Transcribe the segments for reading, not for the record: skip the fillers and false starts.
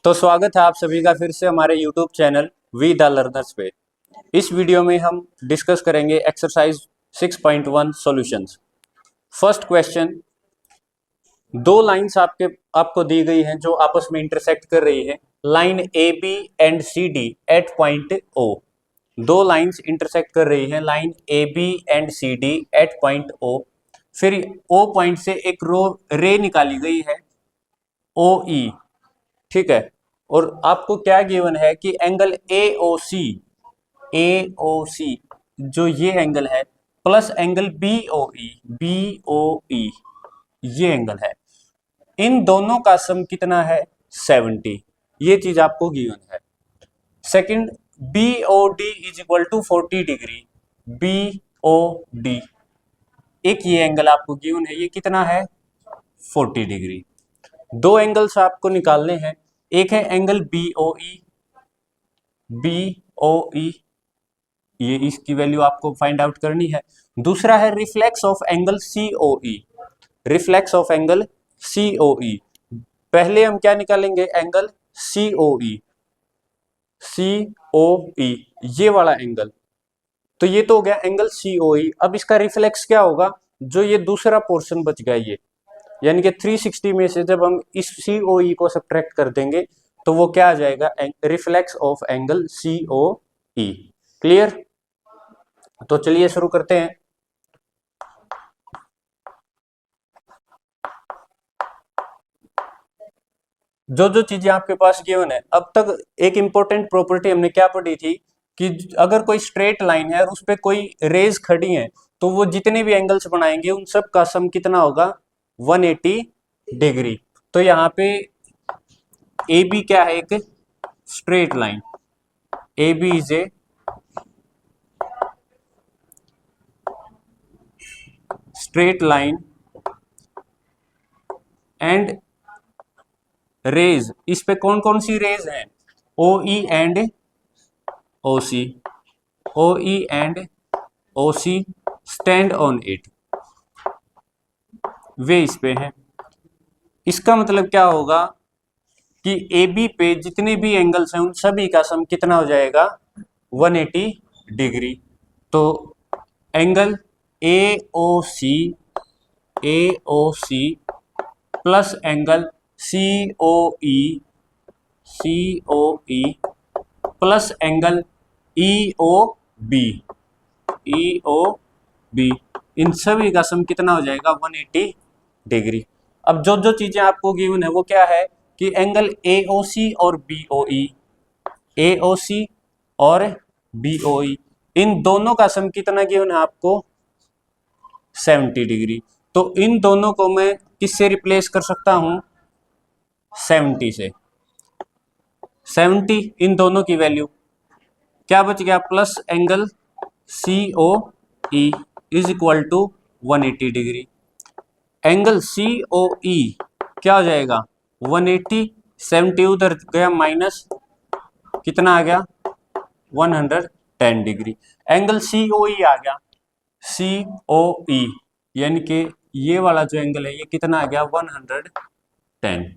तो स्वागत है आप सभी का फिर से हमारे YouTube channel we the learners पे। इस वीडियो में हम डिस्कस करेंगे एक्सरसाइज 6.1 सॉल्यूशंस। फर्स्ट क्वेश्चन, दो लाइंस आपको दी गई हैं जो आपस में इंटरसेक्ट कर रही है। Line A B and C D at point O. दो लाइंस इंटरसेक्ट कर रही हैं, line A B and C D at point O. फिर ओ पॉइंट से एक रे निकाली गई है ओ ई, ठीक है। और आपको क्या गिवन है कि एंगल ए ओ सी जो ये एंगल है प्लस एंगल बी ओ ई ये एंगल है, इन दोनों का सम कितना है 70। ये चीज आपको गिवन है। Second, B O D is equal to 40 degree. B O D एक ये एंगल आपको गिवन है, ये कितना है 40 डिग्री। दो एंगल्स आपको निकालने हैं, एक है एंगल बी ओ ई, ये इसकी वैल्यू आपको फाइंड आउट करनी है। दूसरा है reflex of angle C O ई। पहले हम क्या निकालेंगे, एंगल सी ओ ई, ये वाला एंगल। तो ये तो हो गया एंगल सी ओ ई। अब इसका रिफ्लेक्स क्या होगा, जो ये दूसरा पोर्शन बच गया ये, यानी कि 360 में से जब हम इस सी ओ ई को सब्ट्रैक्ट कर देंगे तो वो क्या आ जाएगा, reflex of angle C O E. Clear? तो चलिए शुरू करते हैं। जो जो चीजें आपके पास गिवन है, अब तक एक इंपॉर्टेंट प्रॉपर्टी हमने क्या पढ़ी थी कि अगर कोई स्ट्रेट लाइन है और उस पर कोई रेज खड़ी है तो वो जितने भी एंगल्स बनाएंगे उन सब का सम कितना होगा 180 डिग्री। तो यहाँ पे ए बी क्या है, एक straight line. A B is a straight line and rays, इस पे कौन कौन सी रेज हैं, O E and O C. O E and O C stand on it, वे इस पे हैं। इसका मतलब क्या होगा कि ए बी पे जितने भी एंगल्स हैं उन सभी का सम कितना हो जाएगा 180 डिग्री। तो angle A O C plus angle C O E plus angle E O B, इन सभी का सम कितना हो जाएगा 180 डिग्री। अब जो जो चीजें आपको गिवन है वो क्या है कि एंगल AOC और BOE, इन दोनों का सम कितना गिवन है आपको 70 डिग्री। तो इन दोनों को मैं किससे रिप्लेस कर सकता हूं 70 से। 70 इन दोनों की वैल्यू क्या बच गया, plus angle COE is equal to 180 degree. Angle COE क्या हो जाएगा 180, 70 उधर गया माइनस, कितना आ गया 110 डिग्री। एंगल COE आ गया, COE यानी कि ये वाला जो एंगल है ये कितना आ गया 110।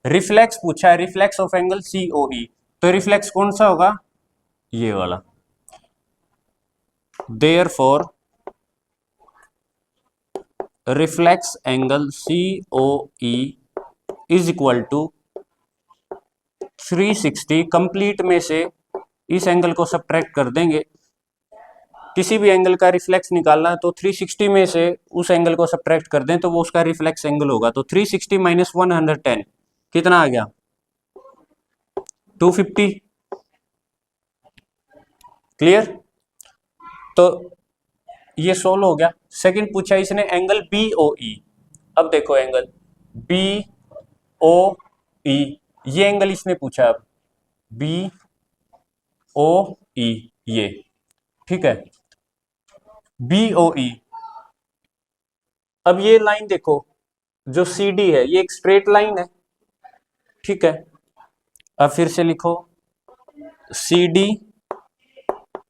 रिफ्लेक्स पूछा है, रिफ्लेक्स ऑफ एंगल COE, तो रिफ्लेक्स कौन सा होगा, ये वाला। Therefore reflex angle COE is equal to 360। Complete में से इस एंगल को सब्ट्रैक्ट कर देंगे, किसी भी एंगल का रिफ्लेक्स निकालना है तो 360 में से उस एंगल को सब्ट्रैक्ट कर दें तो वो उसका रिफ्लेक्स एंगल होगा। तो 360 माइनस 110 कितना आ गया 250। क्लियर? तो ये सोल्व हो गया। सेकंड पूछा इसने एंगल BOE। अब देखो एंगल BOE, ये एंगल इसने पूछा, अब BOE ये, ठीक है BOE। अब ये लाइन देखो जो CD है ये एक स्ट्रेट लाइन है, ठीक है। अब फिर से लिखो CD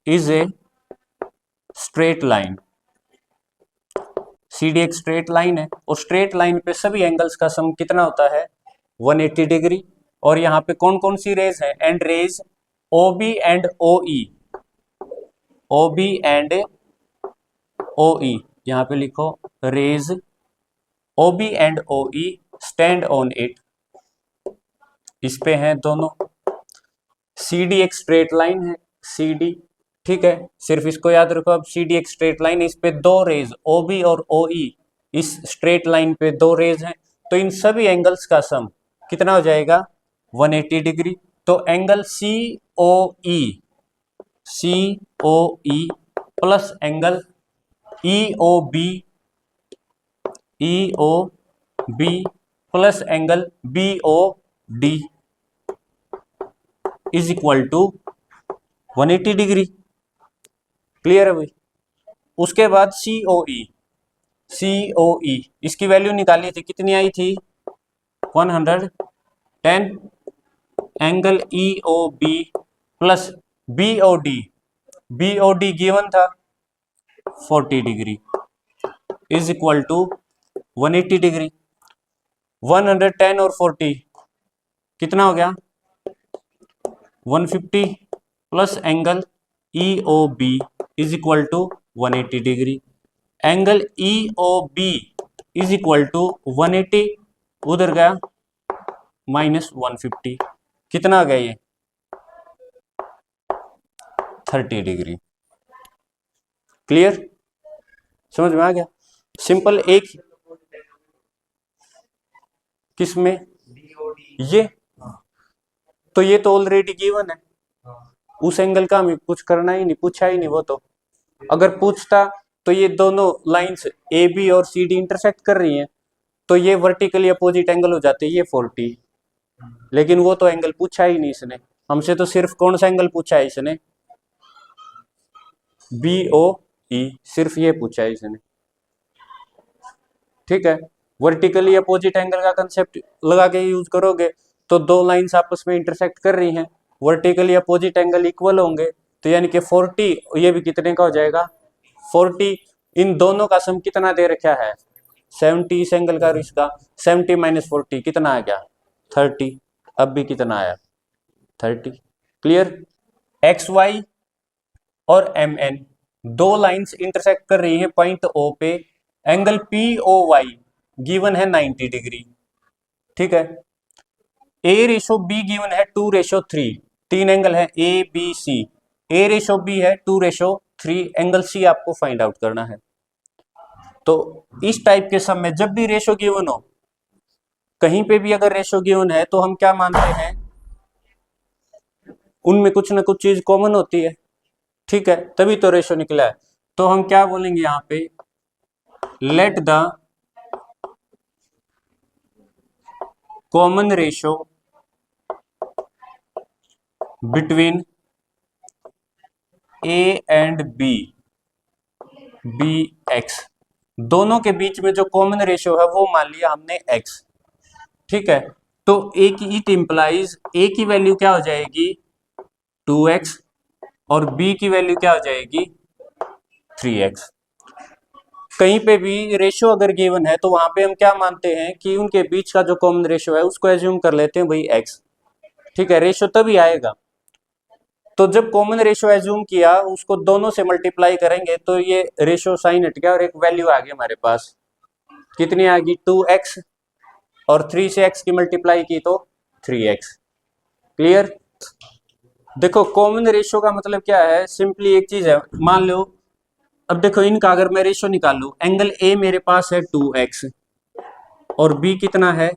is a straight line. CD एक स्ट्रेट लाइन है और स्ट्रेट लाइन पे सभी एंगल्स का सम कितना होता है 180 डिग्री। और यहाँ पे कौन कौन सी रेज है, and rays O B and O E, O B and O E, यहाँ पे लिखो rays O B and O E stand on it, इस पे हैं दोनों। सी डी एक स्ट्रेट लाइन है, सी डी, ठीक है, सिर्फ इसको याद रखो। अब सी डी एक स्ट्रेट लाइन, इस पे दो रेज ओ बी और ओ ई, इस स्ट्रेट लाइन पे दो रेज हैं, तो इन सभी एंगल्स का सम कितना हो जाएगा, 180 डिग्री। तो angle C O E, C O E plus angle E O B, E O B plus angle B O D is equal to 180 degree. Clear है भाई। उसके बाद सी ओ ई, सी ओ ई इसकी वैल्यू निकाली थी, कितनी आई थी, 110, angle E O B plus B O D, B O D given था 40 degree is equal to 180 degree. 110 और 40 कितना हो गया, 150 plus angle E O B is equal to 180 degree. Angle E O B is equal to 180, उधर गया -150, कितना आ गया ये, 30 डिग्री। क्लियर, समझ में आ गया। सिंपल, एक किसमें, ये तो ये तो ऑलरेडी गिवन है, उस एंगल का हमें कुछ करना ही नहीं, पूछा ही नहीं वो तो। अगर पूछता तो ये दोनों लाइंस ए बी और सी डी इंटरसेक्ट कर रही हैं, तो ये वर्टिकली अपोजिट एंगल हो जाते, ये 40, लेकिन वो तो एंगल पूछा ही नहीं इसने हमसे, तो सिर्फ कौन सा एंगल पूछा है इसने, बी ओ ई, सिर्फ ये पूछा है इसने, ठीक है। वर्टिकली अपोजिट एंगल का कंसेप्ट लगा के यूज करोगे तो दो लाइंस आपस में इंटरसेक्ट कर रही हैं, वर्टिकली अपोजिट एंगल इक्वल होंगे, तो यानी कि 40, ये भी कितने का हो जाएगा 40, इन दोनों का सम कितना दे रखा है 70, इस एंगल का और इसका, 70 - 40 कितना आ गया 30, अब भी कितना आया 30। क्लियर। एक्स वाई और एम एन दो लाइंस इंटरसेक्ट कर रही हैं पॉइंट ओ पे, angle P O Y given है 90 डिग्री, ठीक है। ए रेशो बी गिवन है 2:3, तीन एंगल है A B C, A ratio B है 2:3, एंगल सी आपको फाइंड आउट करना है। तो इस टाइप के सम में जब भी रेशो गिवन हो, कहीं पे भी अगर रेशो गिवन है, तो हम क्या मानते हैं, उनमें कुछ ना कुछ चीज कॉमन होती है, ठीक है, तभी तो रेशो निकला है। तो हम क्या बोलेंगे यहां पे, let the common ratio between A and B be X, दोनों के बीच में जो कॉमन रेशो है वो मान लिया हमने एक्स, ठीक है। तो ए की इट इंप्लाइज, ए की वैल्यू क्या हो जाएगी 2x और b की वैल्यू क्या हो जाएगी 3x। कहीं पे भी रेशो अगर गिवन है तो वहां पे हम क्या मानते हैं कि उनके बीच का जो कॉमन रेशो है उसको एज्यूम कर लेते हैं भाई x, ठीक है। रेशो तभी आएगा, तो जब कॉमन रेशो एज्यूम किया उसको दोनों से मल्टीप्लाई करेंगे तो ये रेशो साइन हट गया और एक वैल्यू आ गई हमारे पास, कितनी आ गई 2x, और 3 से x की मल्टीप्लाई की तो 3x। क्लियर। देखो कॉमन रेशो का मतलब क्या है, सिंपली एक चीज है, मान लो अब देखो इनका अगर मैं रेशो निकालू, एंगल ए मेरे पास है 2x और b कितना है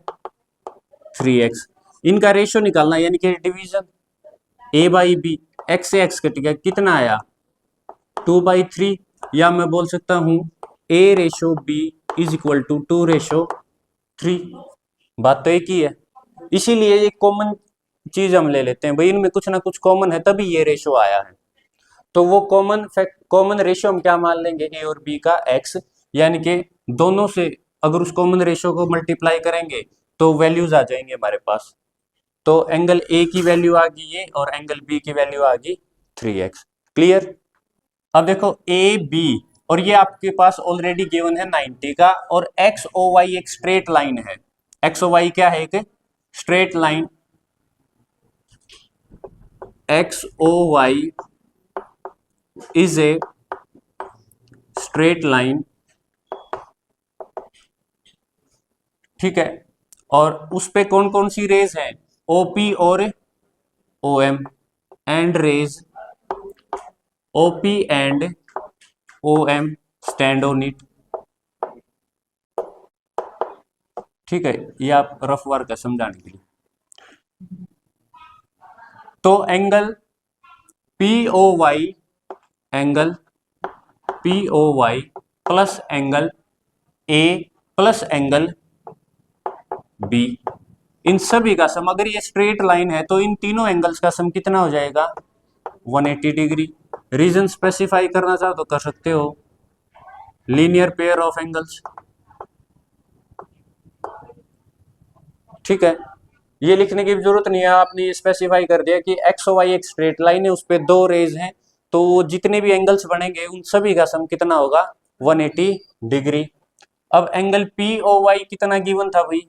3x, इनका रेशो निकालना यानी कि division, a by B, x से x कट गया, कितना आया 2/3, या मैं बोल सकता हूं a ratio b is equal to 2:3, बात तो एक ही है। इसीलिए एक कॉमन चीज हम ले लेते हैं भाई, इनमें कुछ ना कुछ कॉमन है तभी ये रेशो आया है, तो वो कॉमन रेशो हम क्या मान लेंगे ए और बी का x, यानी कि दोनों से अगर उस कॉमन रेशो को मल्टीप्लाई करेंगे तो वैल्यूज आ जाएंगे हमारे पास, तो एंगल ए की वैल्यू आ गई ये और एंगल बी की वैल्यू आ गई 3x। क्लियर। अब देखो ए बी, और ये आपके पास ऑलरेडी गिवन है 90 का, और एक्स ओ वाई एक स्ट्रेट लाइन है, एक्स ओ वाई क्या है एक straight line, X O Y is a straight line, ठीक है, और उस पे कौन कौन सी रेज है, ओपी और OM, and rays OP and OM stand on it, ठीक है, ये आप रफ वर्क है समझाने के लिए। तो angle P O Y, angle P O Y plus angle A plus angle B, इन सभी का सम, अगर ये स्ट्रेट लाइन है तो इन तीनों एंगल्स का सम कितना हो जाएगा, 180 डिग्री। रीजन स्पेसिफाई करना चाहो तो कर सकते हो, लीनियर पेयर ऑफ एंगल्स, ठीक है, ये लिखने की जरूरत नहीं है, आपने ये स्पेसिफाई कर दिया कि एक्स और वाई एक स्ट्रेट लाइन है, उस पर दो रेज हैं, तो जितने भी एंगल्स बनेंगे उन सभी का सम कितना होगा, 180 डिग्री। अब एंगल पी ओ वाई कितना गिवन था भाई,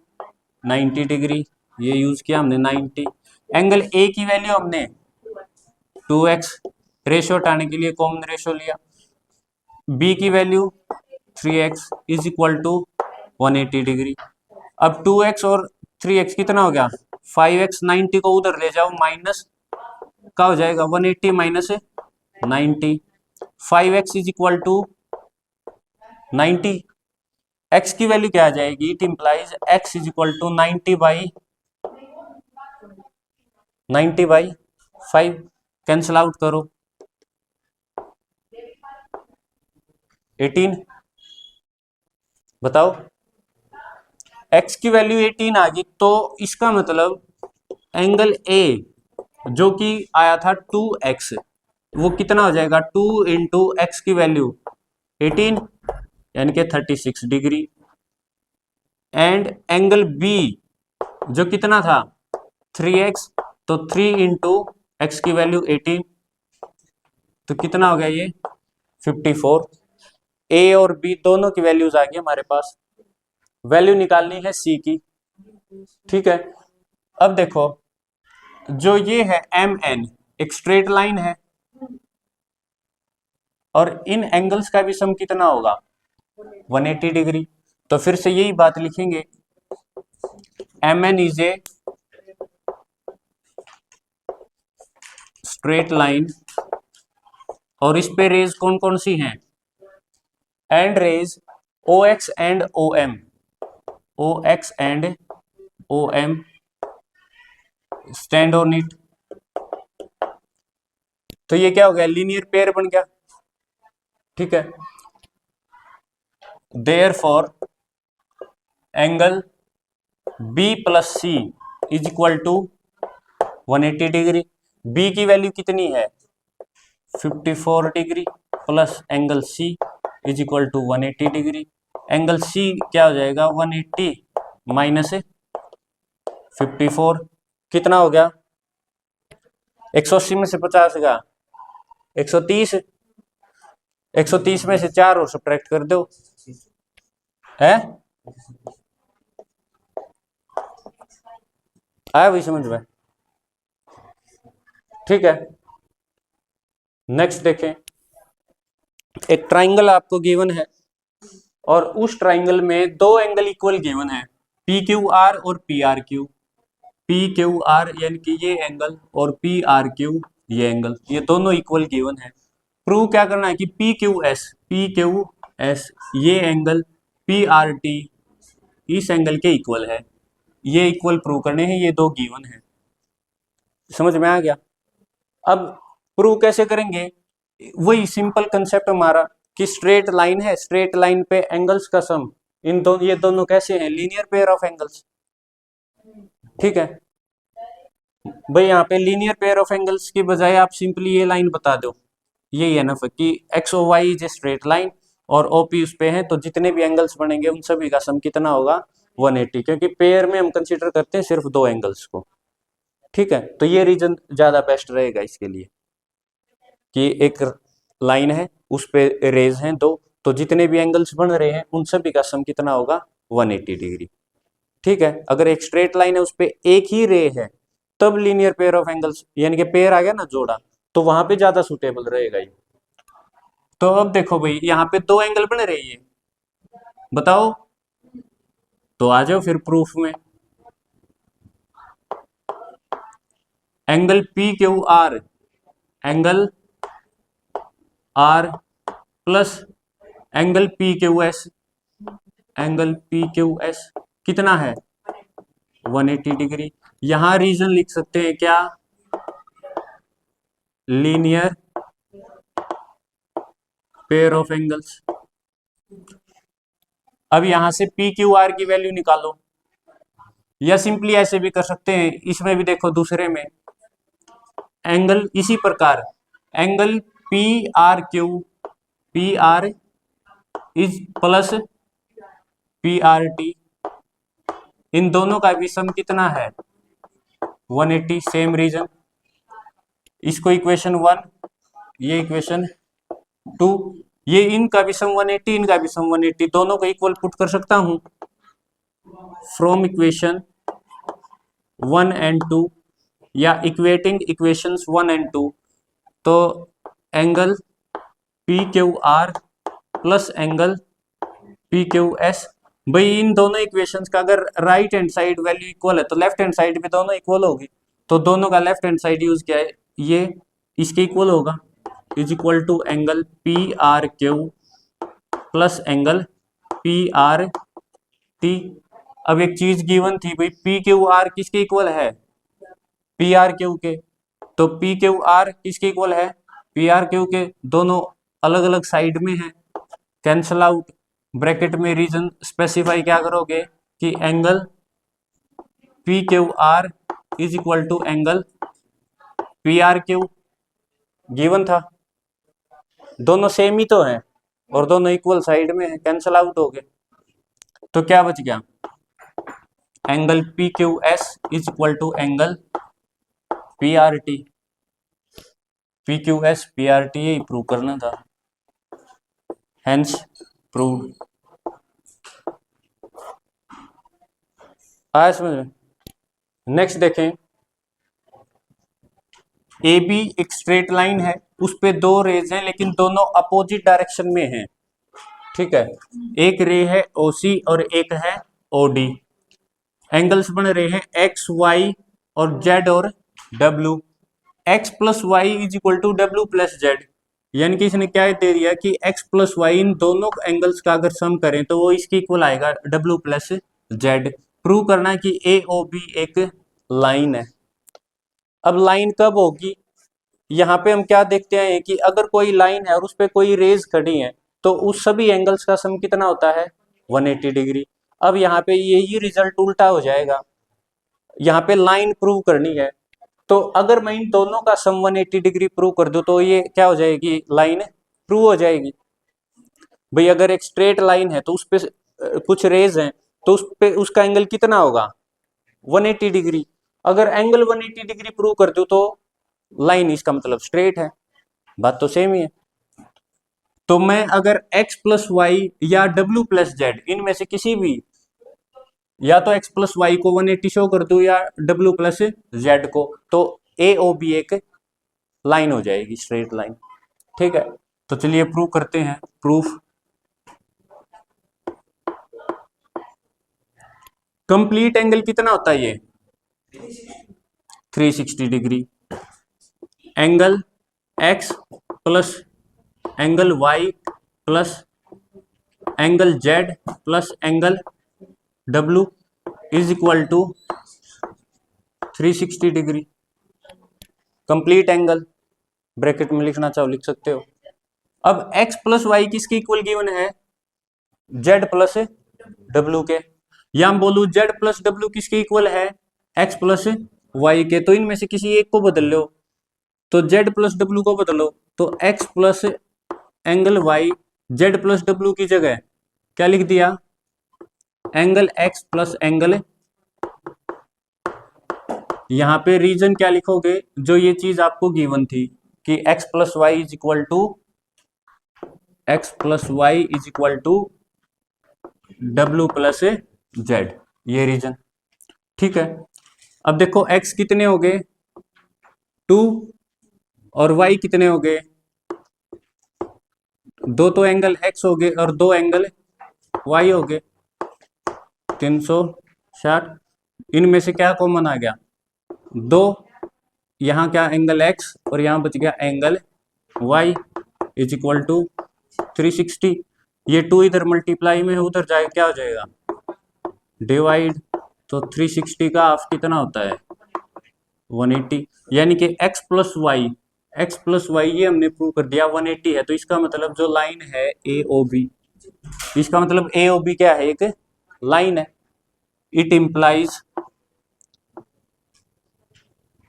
90 डिग्री, ये यूज किया हमने 90। एंगल ए की वैल्यू हमने 2x, रेशियो हटाने के लिए कॉमन रेशियो लिया, बी की value 3x is equal to 180 degree. अब 2x और 3x कितना हो गया, 5x, 90 को उधर ले जाओ, माइनस का हो जाएगा 180 minus 90, 5x is equal to 90, x की वैल्यू क्या आ जाएगी, it implies x is equal to 90 by 5, cancel out करो, 18, बताओ x की वैल्यू 18 आ गई, तो इसका मतलब एंगल A जो कि आया था 2x, वो कितना हो जाएगा, 2 इंटू एक्स की वैल्यू 18 यानी कि 36 डिग्री, एंड एंगल B जो कितना था 3x, तो 3 इंटू एक्स की वैल्यू 18, तो कितना हो गया ये 54। A और B दोनों की वैल्यूज आ गई हमारे पास, वैल्यू निकालनी है C की, ठीक है। अब देखो जो ये है MN एक स्ट्रेट लाइन है, और इन एंगल्स का भी सम कितना होगा, 180 डिग्री, तो फिर से यही बात लिखेंगे, MN is a straight line, और इस पे रेज कौन कौन सी हैं, and rays OX and OM, OX and OM stand on it, तो ये क्या हो गया, लीनियर पेयर बन गया, ठीक है। Therefore angle B plus C is equal to 180 degree, B की वैल्यू कितनी है 54 degree, plus angle C is equal to 180 degree, angle C क्या हो जाएगा 180 माइनस 54, कितना हो गया, 180 में से 50 का 130, 130 में से 4 और सब्ट्रैक्ट कर दो, है आया भाई समझ में, ठीक है। नेक्स्ट देखें, एक ट्राइंगल आपको गिवन है, और उस ट्राइंगल में दो एंगल इक्वल गिवन है, PQR और PRQ, PQR यानी कि ये एंगल, और PRQ ये एंगल, ये दोनों इक्वल गिवन है। प्रूव क्या करना है कि PQS ये एंगल PRT इस एंगल के इक्वल है, ये इक्वल प्रूव करने हैं, ये दो गिवन है, समझ में आ गया। अब प्रूव कैसे करेंगे, वही सिंपल कंसेप्ट हमारा कि स्ट्रेट लाइन है, स्ट्रेट लाइन पे एंगल्स का सम, इन दोनों, ये दोनों कैसे हैं, लीनियर पेयर ऑफ एंगल्स, ठीक है भाई। यहाँ पे लीनियर पेयर ऑफ एंगल्स की बजाय आप सिंपली ये लाइन बता दो, यही है ना कि X O Y is a straight line, और ओपी उस पे है, तो जितने भी एंगल्स बनेंगे उन सभी का सम कितना होगा 180, क्योंकि पेयर में हम कंसीडर करते हैं सिर्फ दो एंगल्स को, ठीक है। तो ये रीजन ज्यादा बेस्ट रहेगा इसके लिए कि एक लाइन है उस पे रेज हैं दो, तो जितने भी एंगल्स बन रहे हैं उन सभी का सम कितना होगा 180 डिग्री, ठीक है। अगर एक स्ट्रेट लाइन है उस पे एक ही रे है तब लीनियर पेयर ऑफ एंगल्स यानी कि पेयर आ गया ना जोड़ा, तो वहां पे ज्यादा सुटेबल रहेगा ये। तो अब देखो भाई यहाँ पे दो एंगल बन रही है, बताओ, तो आ जाओ फिर प्रूफ में। Angle P Q R, angle R plus angle P Q S, angle P Q S कितना है 180 डिग्री। यहां रीजन लिख सकते हैं क्या, लीनियर पेयर ऑफ एंगल्स। अब यहां से पी क्यू आर की वैल्यू निकालो, या सिंपली ऐसे भी कर सकते हैं, इसमें भी देखो दूसरे में एंगल इसी प्रकार, angle P R Q, P R is plus P R T, इन दोनों का भी सम कितना है 180, सेम रीजन। इसको इक्वेशन 1, ये इक्वेशन 2, ये इनका भी सम 180, इनका भी सम 180, दोनों को इक्वल पुट कर सकता हूं फ्रॉम इक्वेशन 1 एंड 2, या इक्वेटिंग इक्वेशंस 1 एंड 2। तो angle P Q are plus angle P Q S, भाई इन दोनों इक्वेशंस का अगर right hand side value equal है तो लेफ्ट हैंड साइड भी दोनों इक्वल होगी, तो दोनों का लेफ्ट हैंड साइड यूज किया है, ये इसके इक्वल होगा, is equal to angle P R Q plus angle P R T. अब एक चीज गिवन थी भाई, पी क्यू आर किसके इक्वल है पी आर क्यू के, तो पी क्यू आर किसके इक्वल है पी आर क्यू के, दोनों अलग अलग साइड में है, कैंसल आउट। ब्रैकेट में रीजन स्पेसिफाई क्या करोगे कि angle P Q R is equal to angle P R Q, given था, दोनों सेम ही तो हैं और दोनों इक्वल साइड में है, कैंसल आउट हो गए, तो क्या बच गया angle P Q S is equal to angle P R T. P Q S P R T यही प्रूव करना था, हेंस प्रूव्ड। आया समझ में। नेक्स्ट देखें, ए बी एक स्ट्रेट लाइन है, उस पे दो रेज हैं लेकिन दोनों अपोजिट डायरेक्शन में हैं, ठीक है, एक रे है ओसी और एक है ओडी, एंगल्स बन रहे हैं एक्स वाई और जेड और W, X plus Y is equal to W plus Z, यानी कि इसने क्या दे दिया कि एक्स प्लस वाई इन दोनों एंगल्स का अगर सम करें तो वो इसके इक्वल आएगा डब्ल्यू प्लस जेड। प्रूव करना है कि ए ओ बी एक लाइन है। अब लाइन कब होगी, यहाँ पे हम क्या देखते हैं कि अगर कोई लाइन है और उस पर कोई रेज खड़ी है तो उस सभी एंगल्स का सम कितना होता है 180 डिग्री। अब यहाँ पे यही रिजल्ट उल्टा हो जाएगा, यहाँ पे लाइन प्रूव करनी है, तो अगर मैं इन दोनों का सम 180 डिग्री प्रूव कर दूं तो ये क्या हो जाएगी लाइन प्रूव हो जाएगी। भाई अगर एक स्ट्रेट लाइन है तो उस पे कुछ रेज हैं तो उस पे उसका एंगल कितना होगा 180 डिग्री, अगर एंगल 180 डिग्री प्रूव कर दूं तो लाइन इसका मतलब स्ट्रेट है, बात तो सेम ही है। तो मैं अगर x प्लस वाई या w प्लस जेड इनमें से किसी भी, या तो x प्लस वाई को 180 शो कर दूं या w प्लस जेड को, तो ए ओ बी एक लाइन हो जाएगी स्ट्रेट लाइन, ठीक है। तो चलिए प्रूव करते हैं, प्रूफ कंप्लीट एंगल कितना होता है ये 360 degree, angle x plus angle y plus angle z plus angle w is equal to 360 degree, complete angle bracket में लिखना चाहो लिख सकते हो। अब x प्लस वाई किसके इक्वल गिवन है z प्लस w के, या हम बोलू z प्लस w किसके इक्वल है x प्लस वाई के, तो इनमें से किसी एक को बदल लो, तो z प्लस w को बदलो तो x plus angle y z plus w की जगह क्या लिख दिया एंगल x प्लस एंगल, यहां पे रीजन क्या लिखोगे जो ये चीज आपको गिवन थी कि x plus Y is equal to w plus z, ये रीजन, ठीक है। अब देखो x कितने हो गए 2 और y कितने हो गए, दो तो एंगल x हो गए और दो एंगल y हो गए 360। इनमें से क्या कॉमन आ गया, दो, यहाँ क्या एंगल x और यहाँ बच गया angle y is equal to 360। ये 2 इधर मल्टीप्लाई में है, उधर जाए क्या हो जाएगा डिवाइड, तो 360 का हाफ कितना होता है 180, यानी कि x प्लस वाई ये हमने प्रूव कर दिया 180 है। तो इसका मतलब जो लाइन है ए ओ बी, इसका मतलब ए ओ बी क्या है, एक लाइन है। It implies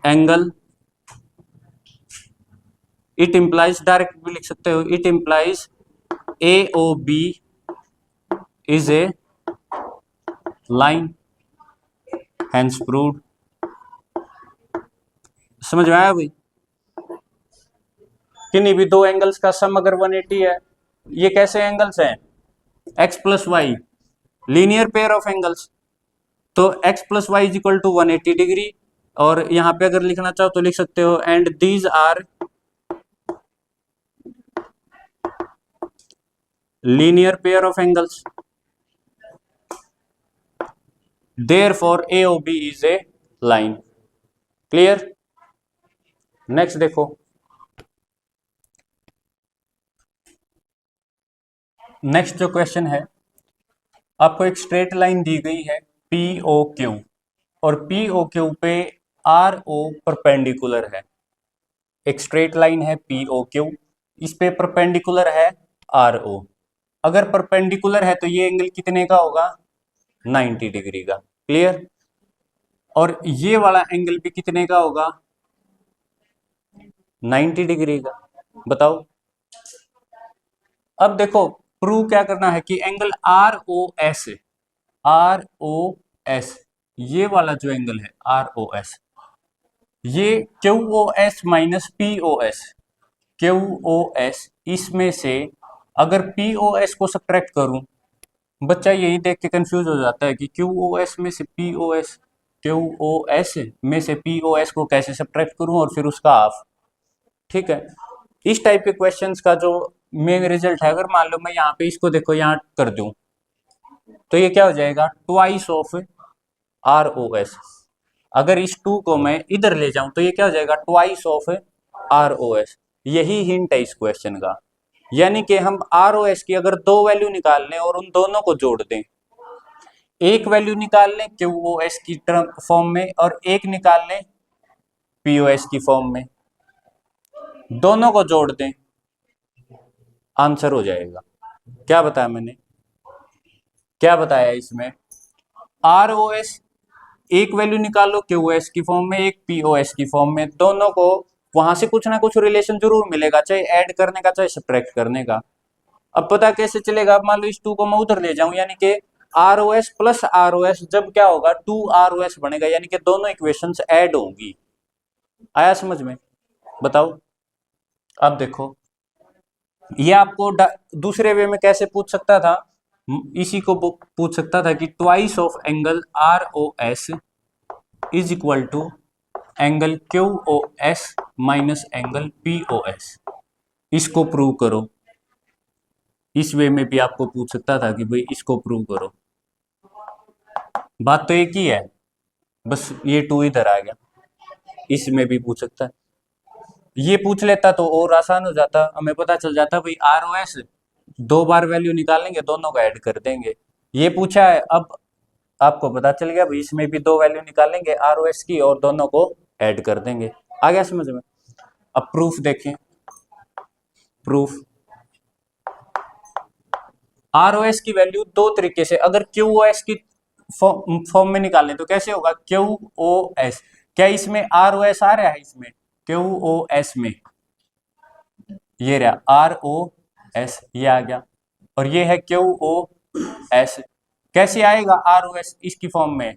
angle, it implies direct भी लिख सकते हो, it implies A O B is a line, hence proved. समझ में आया भाई, किन्हीं भी दो एंगल्स का सम अगर 180 है, ये कैसे एंगल्स हैं x plus y, linear pair of angles, तो x plus Y is equal to 180 degree. और यहां पे अगर लिखना चाहो तो लिख सकते हो and these are linear pair of angles, therefore AOB is a line. Clear. Next देखो, नेक्स्ट जो क्वेश्चन है, आपको एक स्ट्रेट लाइन दी गई है POQ और POQ पे RO परपेंडिकुलर है। एक स्ट्रेट लाइन है POQ, इस पे परपेंडिकुलर है RO। अगर परपेंडिकुलर है तो ये एंगल कितने का होगा 90 डिग्री का। क्लियर। और ये वाला एंगल भी कितने का होगा 90 डिग्री का। बताओ। अब देखो प्रूव क्या करना है कि एंगल ROS, ROS ये वाला जो एंगल है ROS, ये QOS माइनस POS, QOS इसमें से अगर POS को सब्ट्रैक्ट करूं, बच्चा यही देख के कंफ्यूज हो जाता है कि QOS में से POS, QOS में से POS को कैसे सब्ट्रैक्ट करूं और फिर उसका हाफ। ठीक है, इस टाइप के क्वेश्चंस का जो मेन रिजल्ट है, अगर मान लो मैं यहाँ पे इसको देखो यहाँ कर दूं, तो ये क्या हो जाएगा ट्वाइस ऑफ ROS। अगर इस 2 को मैं इधर ले जाऊं तो ये क्या हो जाएगा ट्वाइस ऑफ ROS। यही हिंट है इस क्वेश्चन का, यानी कि हम ROS की अगर दो वैल्यू निकाल लें और उन दोनों को जोड़ दें, एक वैल्यू निकाल लें QOS की टर्म फॉर्म में और एक निकाल लें POS की फॉर्म में, दोनों को जोड़ दें, आंसर हो जाएगा। क्या बताया मैंने, क्या बताया इसमें, ROS एक वैल्यू निकालो QOS की फॉर्म में, एक POS की फॉर्म में, दोनों को वहां से कुछ ना कुछ रिलेशन जरूर मिलेगा, चाहे ऐड करने का चाहे सब्ट्रैक्ट करने का। अब पता कैसे चलेगा, मान लो इस 2 को मैं उधर ले जाऊं, यानी कि ROS प्लस ROS जब क्या होगा 2ROS बनेगा, यानी कि दोनों इक्वेशंस ऐड होंगी। आया समझ में। बताओ। अब देखो ये आपको दूसरे वे में कैसे पूछ सकता था, इसी को पूछ सकता था कि twice of angle ROS is equal to angle QOS minus angle POS। इसको प्रूव करो। इस वे में भी आपको पूछ सकता था कि भाई इसको प्रूव करो। बात तो एक ही है, बस ये 2 इधर आ गया। इसमें भी पूछ सकता है, ये पूछ लेता तो और आसान हो जाता, हमें पता चल जाता भाई ROS दो बार वैल्यू निकालेंगे, दोनों को ऐड कर देंगे। ये पूछा है, अब आपको पता चल गया भाई इसमें भी दो वैल्यू निकालेंगे ROS की और दोनों को ऐड कर देंगे। आ गया समझ में। अब प्रूफ देखें। प्रूफ ROS की वैल्यू दो तरीके से, अगर QOS की फॉर्म में निकालें तो कैसे होगा QOS, क्या इसमें ROS आ रहा है, इसमें QOS में ये रहा ROS, ये आ गया, और ये है QOS। कैसे आएगा ROS इसकी फॉर्म में,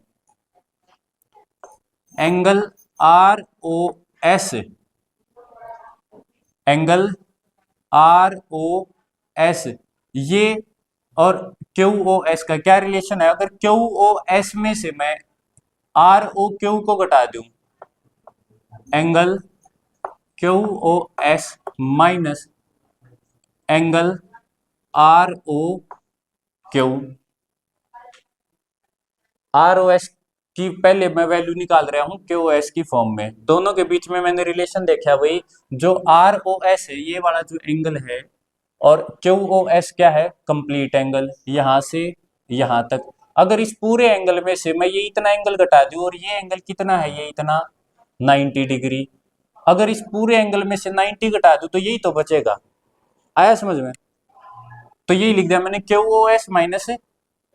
एंगल ROS, एंगल ROS ये और QOS का क्या रिलेशन है, अगर QOS में से मैं आर ओ क्यू को घटा दूं, angle Q O S minus angle R O Q. R O S की पहले मैं वैल्यू निकाल रहा हूं क्यू ओ एस की फॉर्म में, दोनों के बीच में मैंने रिलेशन देखा भाई, जो आर ओ एस है ये वाला जो एंगल है, और क्यू ओ एस क्या है, कंप्लीट एंगल यहां से यहां तक। अगर इस पूरे एंगल में से मैं ये इतना एंगल घटा दूं, और ये एंगल कितना है, ये इतना 90 डिग्री, अगर इस पूरे एंगल में से 90 घटा दूं तो यही तो बचेगा। आया समझ में? तो यही लिख दिया मैंने, Q O S minus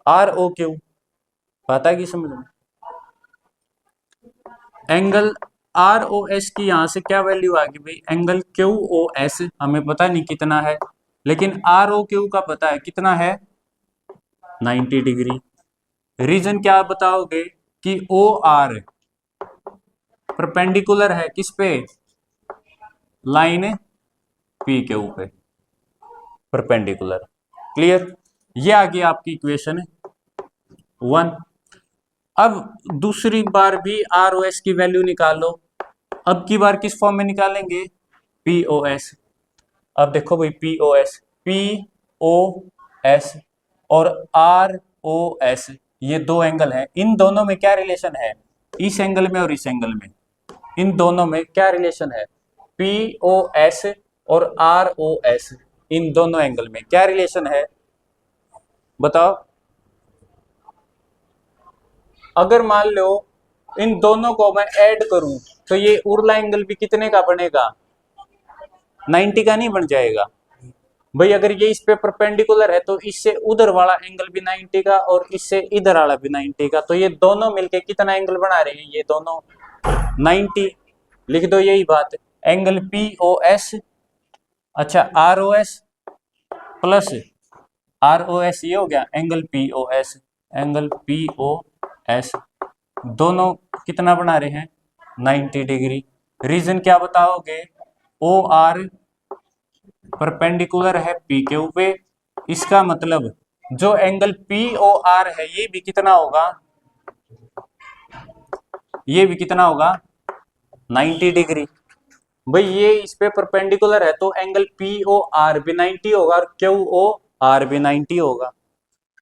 R O Q. पता कि समझ में? एंगल आर ओ एस की यहां से क्या वैल्यू आ गई भाई, एंगल क्यू ओ एस हमें पता नहीं कितना है, लेकिन आर ओ क्यू का पता है कितना है, 90 डिग्री। रीजन क्या बताओगे कि ओ आर परपेंडिकुलर है किस पे, लाइन पी क्यू पे परपेंडिकुलर। क्लियर? ये आ गई आपकी इक्वेशन 1। अब दूसरी बार भी आर ओ एस की वैल्यू निकालो। अब की बार किस फॉर्म में निकालेंगे, पी ओ एस। अब देखो भाई, P O S, P O S और आर ओ एस, ये दो एंगल हैं, इन दोनों में क्या रिलेशन है, इस एंगल में और इस एंगल में, इन दोनों में क्या रिलेशन है, पी ओ एस और आर ओ एस, इन दोनों एंगल में क्या रिलेशन है बताओ। अगर मान लो इन दोनों को मैं ऐड करूं तो ये उर्ला एंगल भी कितने का बनेगा, 90 का नहीं बन जाएगा भाई। अगर ये इस पे परपेंडिकुलर है तो इससे उधर वाला एंगल भी 90 का और इससे इधर वाला भी 90 का, तो ये दोनों मिलके कितना एंगल बना रहे हैं, ये दोनों 90। लिख दो यही बात, एंगल पी ओ एस, अच्छा R O S plus R O S, ये हो गया angle P O S, angle P O S, दोनों कितना बना रहे हैं, 90 डिग्री। रीजन क्या बताओगे, ओ आर परपेंडिकुलर है पी क्यू पे, इसका मतलब जो एंगल पी ओ आर है ये भी कितना होगा, ये भी कितना होगा, 90 डिग्री। भाई ये इस पे परपेंडिकुलर है तो एंगल पी ओ आर भी 90 होगा और क्यू ओ आर भी 90 होगा।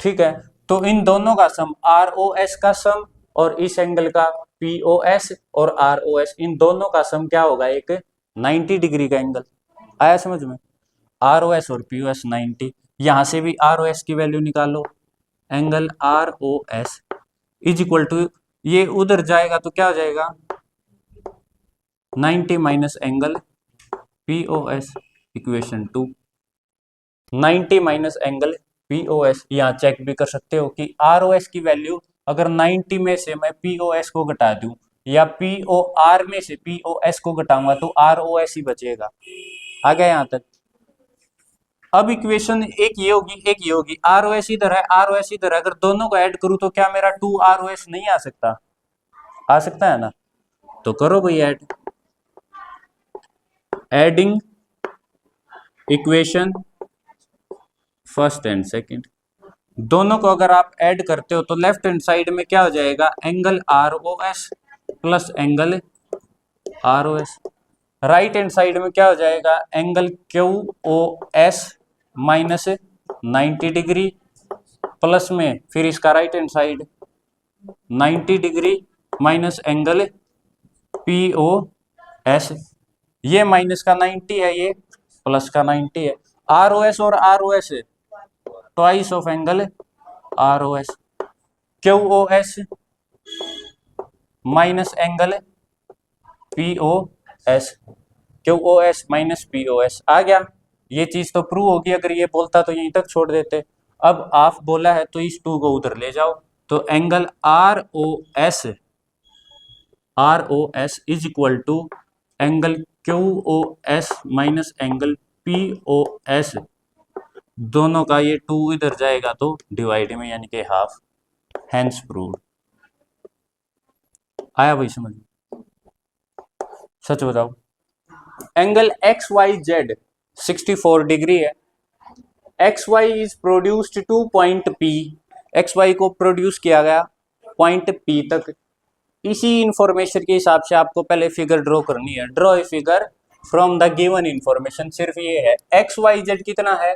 ठीक है, तो इन दोनों का सम आर ओ एस का सम और इस एंगल का पी ओ एस और आर ओ एस, इन दोनों का सम क्या होगा, एक 90 डिग्री का एंगल। आया समझ में? आर ओ एस और पी ओ एस 90, यहां से भी आर ओ एस की वैल्यू निकालो, angle R O S is equal to, ये उधर जाएगा तो क्या हो जाएगा, 90 minus angle P O S, equation 2। 90 minus angle P O S, यहाँ चेक भी कर सकते हो कि आर ओ एस की वैल्यू अगर 90 में से मैं पी ओ एस को घटा दूं या पी ओ आर में से पी ओ एस को घटाऊंगा तो आर ओ एस ही बचेगा। आ गया यहां तक? अब इक्वेशन एक ये होगी, एक ये होगी, आर ओ एस इधर है, आर ओ एस इधर है, अगर दोनों को ऐड करूं तो क्या मेरा 2 आर ओ एस नहीं आ सकता, आ सकता है ना? तो करो भाई add, adding equation first and second, दोनों को अगर आप ऐड करते हो तो लेफ्ट हैंड साइड में क्या हो जाएगा, angle R O S plus angle R O S, right hand side में क्या हो जाएगा, angle Q O S minus 90 degree plus में फिर इसका right hand side 90 degree minus angle P O S, ये माइनस का 90 है, ये प्लस का 90 है, आर ओ एस और R O S twice of angle R O S, Q O S minus angle P O S, Q O S minus P O S. आ गया? ये चीज तो प्रूव होगी, अगर ये बोलता तो यहीं तक छोड़ देते। अब आप बोला है तो इस 2 को उधर ले जाओ, तो angle R O S is equal to angle Q O S minus angle P O S, दोनों का ये 2 इधर जाएगा तो डिवाइड में यानी कि हाफ, हैंस प्रूव्ड। आया भाई समझ? सच बताओ, angle X Y Z 64 degree है, X Y is produced to point P, X Y को प्रोड्यूस किया गया पॉइंट पी तक, इसी इंफॉर्मेशन के हिसाब से आपको पहले फिगर ड्रॉ करनी है। Draw a figure from the given information. सिर्फ ये है एक्स वाई जेड कितना है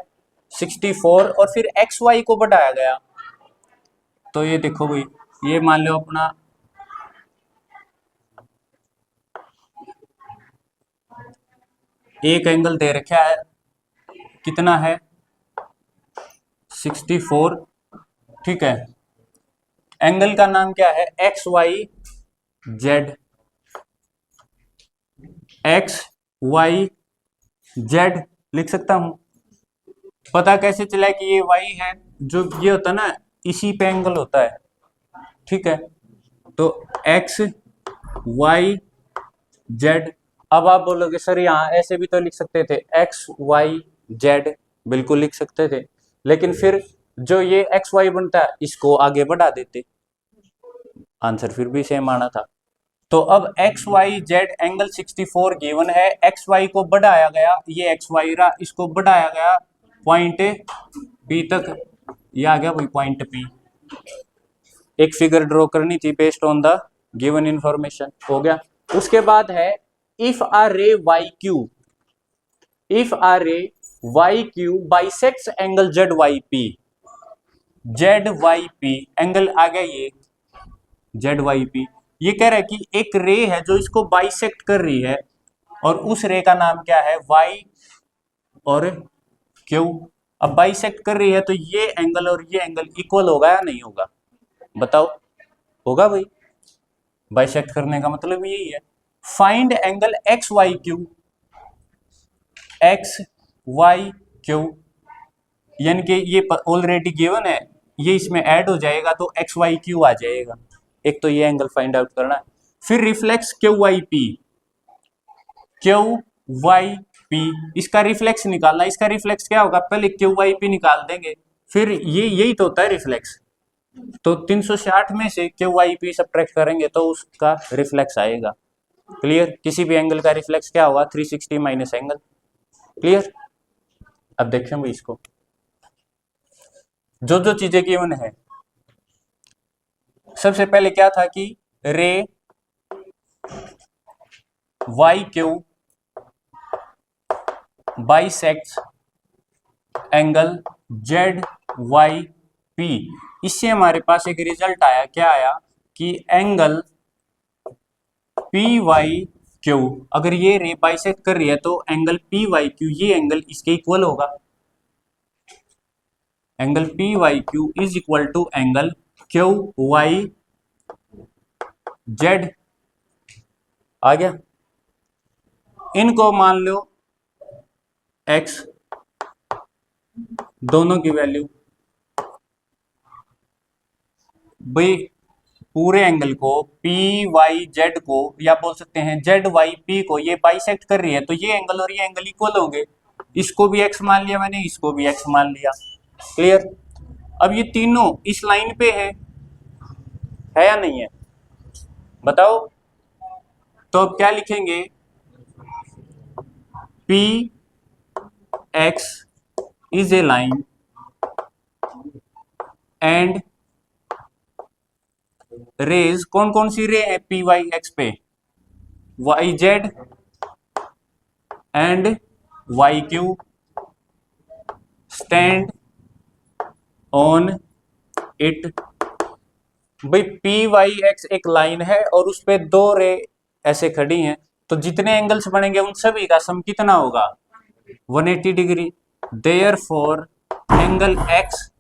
64 और फिर एक्स वाई को बढ़ाया गया। तो ये देखो भाई, ये मान लो अपना एक एंगल दे रखा है, कितना है 64, ठीक है। एंगल का नाम क्या है X Y Z. X Y Z लिख सकता हूं। पता कैसे चला कि ये वाई है, जो ये होता है ना इसी पे एंगल होता है, ठीक है। तो एक्स वाई जेड। अब आप बोलोगे सर यहाँ ऐसे भी तो लिख सकते थे, एक्स वाई जेड, बिल्कुल लिख सकते थे, लेकिन फिर जो ये एक्स वाई बनता है इसको आगे बढ़ा देते, आंसर फिर भी सेम आना था। तो अब X Y Z angle 64 given है, एक्स वाई को बढ़ाया गया, ये एक्स वाई रहा, इसको बढ़ाया गया पॉइंट पी तक, ये आ गया वही पॉइंट पी। एक फिगर ड्रॉ करनी थी based on the given information, हो गया। उसके बाद है if ray Y Q, if ray Y Q bisects angle Z Y P, Z Y P angle आ गया ये जेड वाई पी। ये कह रहा है कि एक रे है जो इसको बाइसेक्ट कर रही है, और उस रे का नाम क्या है वाई और क्यू। अब बाइसेक्ट कर रही है तो ये एंगल और ये एंगल इक्वल होगा या नहीं होगा, बताओ। होगा भाई, बाइसेक्ट करने का मतलब यही है। Find angle X Y Q, X Y Q, यानी कि ये ऑलरेडी गिवन है, ये इसमें ऐड हो जाएगा तो एक्स वाई क्यू आ जाएगा। एक तो ये एंगल फाइंड आउट करना है। फिर reflex Q Y P, Q Y P, इसका रिफ्लेक्स निकालना। इसका रिफ्लेक्स क्या होगा, पहले क्यू वाई पी निकाल देंगे, फिर ये यही तो होता है रिफ्लेक्स। तो 360 में से क्यू वाई पी सब्ट्रैक्ट करेंगे तो उसका रिफ्लेक्स आएगा। क्लियर, किसी भी एंगल का रिफ्लेक्स क्या होगा 360 माइनस एंगल। क्लियर। अब देखें भाई इसको, जो जो चीजें गिवन है, सबसे पहले क्या था कि ray Y Q bisects angle Z Y P. इससे हमारे पास एक रिजल्ट आया, क्या आया कि एंगल पी वाई क्यू, अगर ये रे बाइसेक्ट कर रही है तो एंगल पी वाई क्यू, ये एंगल इसके इक्वल होगा। Angle P Y Q is equal to angle Q Y Z. आ गया। इनको मान लो एक्स, दोनों की वैल्यू, भाई पूरे एंगल को पी वाई जेड को, या बोल सकते हैं जेड वाई पी को, ये बाइसेक्ट कर रही है तो ये एंगल और ये एंगल इक्वल होंगे। इसको भी एक्स मान लिया मैंने, इसको भी एक्स मान लिया। क्लियर। अब ये तीनों इस लाइन पे है या नहीं है, बताओ। तो अब क्या लिखेंगे, P X is a line and rays, कौन कौन सी रे है पी वाई एक्स पे, Y Z and Y Q stand on it. भाई पी वाई एक्स एक लाइन है और उस पे दो रे ऐसे खड़ी हैं, तो जितने एंगल्स बनेंगे उन सभी का सम कितना होगा 180 degree. Therefore angle X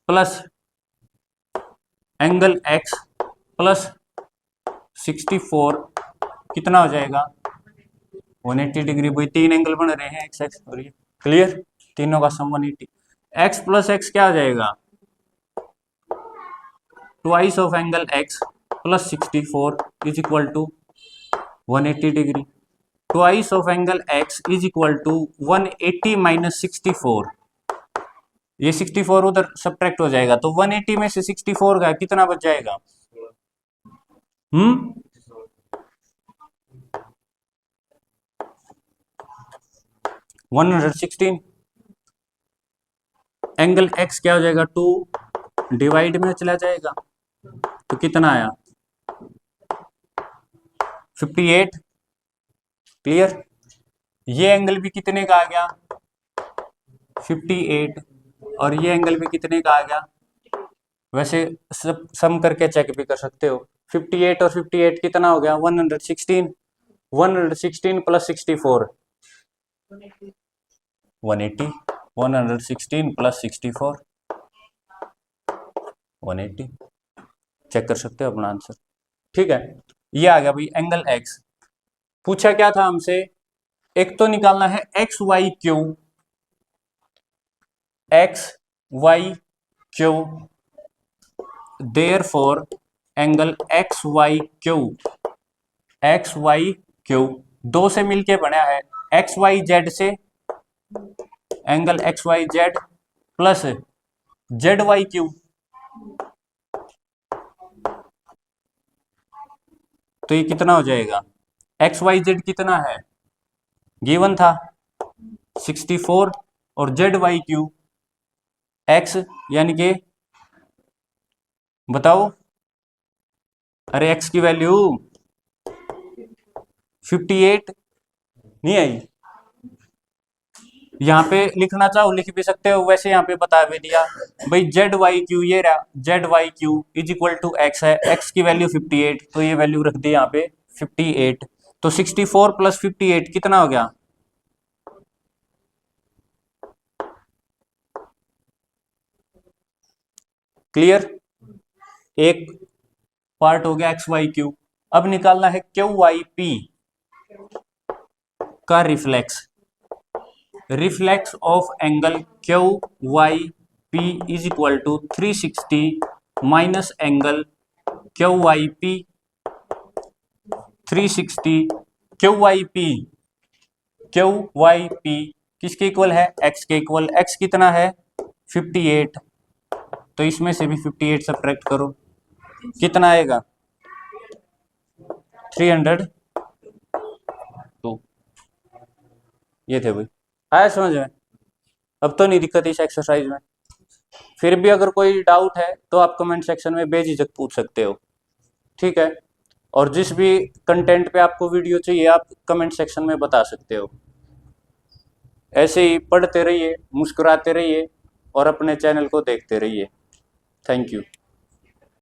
plus angle X plus 64 कितना हो जाएगा 180 डिग्री। भाई तीन एंगल बन रहे हैं एक्स एक्स और ये। क्लियर, तीनों का सम 180। एक्स प्लस एक्स क्या आ जाएगा, twice of angle X plus 64 is equal to 180 degree. Twice of angle X is equal to 180 minus 64, ये 64 उधर सब्ट्रैक्ट हो जाएगा तो 180 में से 64 का कितना बच जाएगा, 116। एंगल एक्स क्या हो जाएगा 2 डिवाइड में चला जाएगा तो कितना आया 58, क्लियर। ये एंगल भी कितने का आ गया 58, और ये एंगल भी कितने का आ गया, वैसे सब सम करके चेक भी कर सकते हो। 58 और 58 कितना हो गया 116, 116 प्लस 64 180, 116 प्लस 64 180, चेक कर सकते हो अपना आंसर। ठीक है, ये आ गया भाई एंगल एक्स। पूछा क्या था हमसे, एक तो निकालना है X Y Q, X Y Q, therefore angle X Y Q, X Y Q दो से मिलके बना है एक्स वाई जेड से, angle X Y Z plus Z Y Q, तो ये कितना हो जाएगा, एक्स वाई जेड कितना है गिवन था 64, और जेड वाई क्यू एक्स यानी कि बताओ, अरे एक्स की वैल्यू 58 नहीं आई, यहाँ पे लिखना चाहो लिख भी सकते हो, वैसे यहाँ पे बता भी दिया भाई जेड वाई क्यू, ये रहा Z Y Q is equal to X है, एक्स की वैल्यू 58, तो ये वैल्यू रख दी यहाँ पे 58, तो 64 प्लस 58 कितना हो गया, क्लियर। एक पार्ट हो गया एक्स वाई क्यू। अब निकालना है क्यू वाई पी का reflex, reflex of angle Q Y P is equal to 360 minus angle Q Y P 360, Q Y P, Q Y P किसके इक्वल है एक्स के इक्वल, एक्स कितना है 58, तो इसमें से भी 58 सब्ट्रैक्ट करो, कितना आएगा 302, ये थे भाई, आया समझ में। अब तो नहीं दिक्कत इस एक्सरसाइज में, फिर भी अगर कोई डाउट है तो आप कमेंट सेक्शन में बेझिझक पूछ सकते हो, ठीक है। और जिस भी कंटेंट पे आपको वीडियो चाहिए आप कमेंट सेक्शन में बता सकते हो। ऐसे ही पढ़ते रहिए, मुस्कुराते रहिए और अपने चैनल को देखते रहिए। Thank you.